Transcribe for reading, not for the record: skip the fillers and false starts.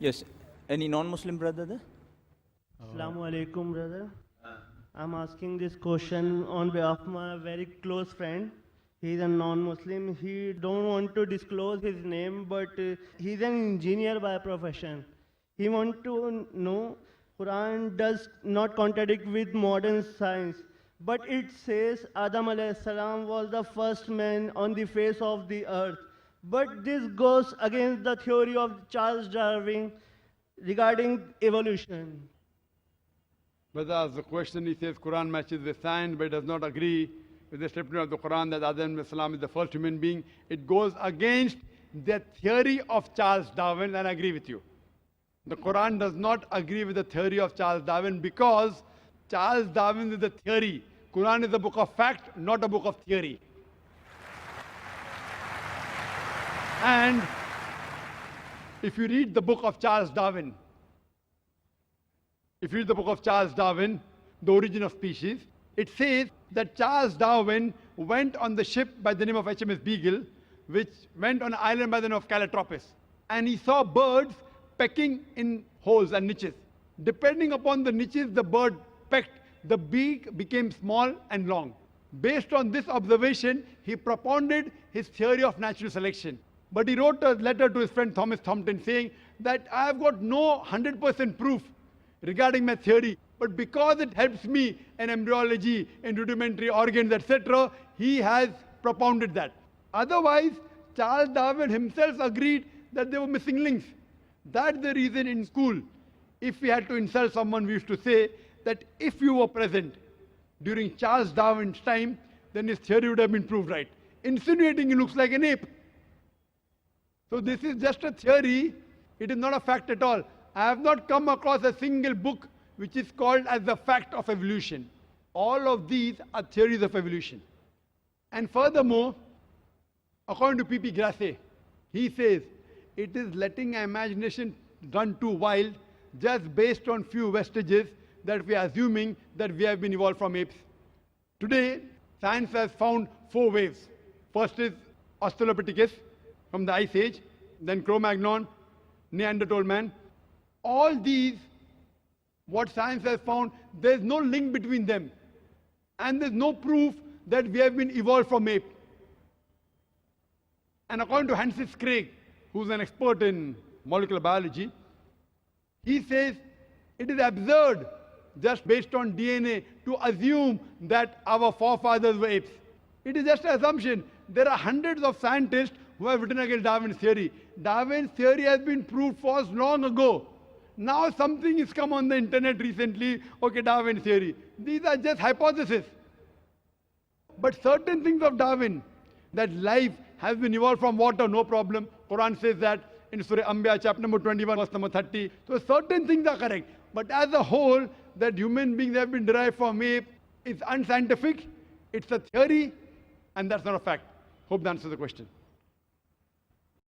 Yes. Any non-Muslim brother there? Assalamu alaikum, brother. I'm asking this question on behalf of my very close friend. He's a non-Muslim. He don't want to disclose his name, but he's an engineer by profession. He want to know Quran does not contradict with modern science, but it says Adam alayhi salam was the first man on the face of the earth. But this goes against the theory of Charles Darwin regarding evolution. But as the question, he says Quran matches with science, but it does not agree with the statement of the Quran that Adam alayhi salam is the first human being. It goes against the theory of Charles Darwin, and I agree with you. The Quran does not agree with the theory of Charles Darwin because Charles Darwin is the theory. Quran is a book of fact, not a book of theory. And if you read the book of Charles Darwin, The Origin of Species, it says that Charles Darwin went on the ship by the name of HMS Beagle, which went on an island by the name of Calotropis. And he saw birds pecking in holes and niches. Depending upon the niches the bird pecked, the beak became small and long. Based on this observation, he propounded his theory of natural selection. But he wrote a letter to his friend Thomas Thompson saying that I have got no 100% proof regarding my theory, but because it helps me in embryology, in rudimentary organs, etc., he has propounded that. Otherwise, Charles Darwin himself agreed that there were missing links. That's the reason in school, if we had to insult someone, we used to say that if you were present during Charles Darwin's time, then his theory would have been proved right. Insinuating he looks like an ape. So this is just a theory, it is not a fact at all. I have not come across a single book which is called as the fact of evolution. All of these are theories of evolution. And furthermore, according to P.P. Grasset, he says, it is letting our imagination run too wild just based on few vestiges that we are assuming that we have been evolved from apes. Today, science has found 4 waves. First is Australopithecus from the Ice Age, then Cro-Magnon, Neanderthal man. All these, what science has found, there's no link between them. And there's no proof that we have been evolved from ape. And according to Francis Crick, who's an expert in molecular biology, he says it is absurd just based on DNA to assume that our forefathers were apes. It is just an assumption. There are hundreds of scientists who have written against Darwin's theory. Darwin's theory has been proved false long ago. Now something has come on the internet recently, okay, Darwin's theory. These are just hypotheses. But certain things of Darwin, that life has been evolved from water, no problem. Quran says that in Surah Anbiya, chapter number 21, verse number 30. So certain things are correct. But as a whole, that human beings have been derived from ape is unscientific, it's a theory, and that's not a fact. Hope that answers the question.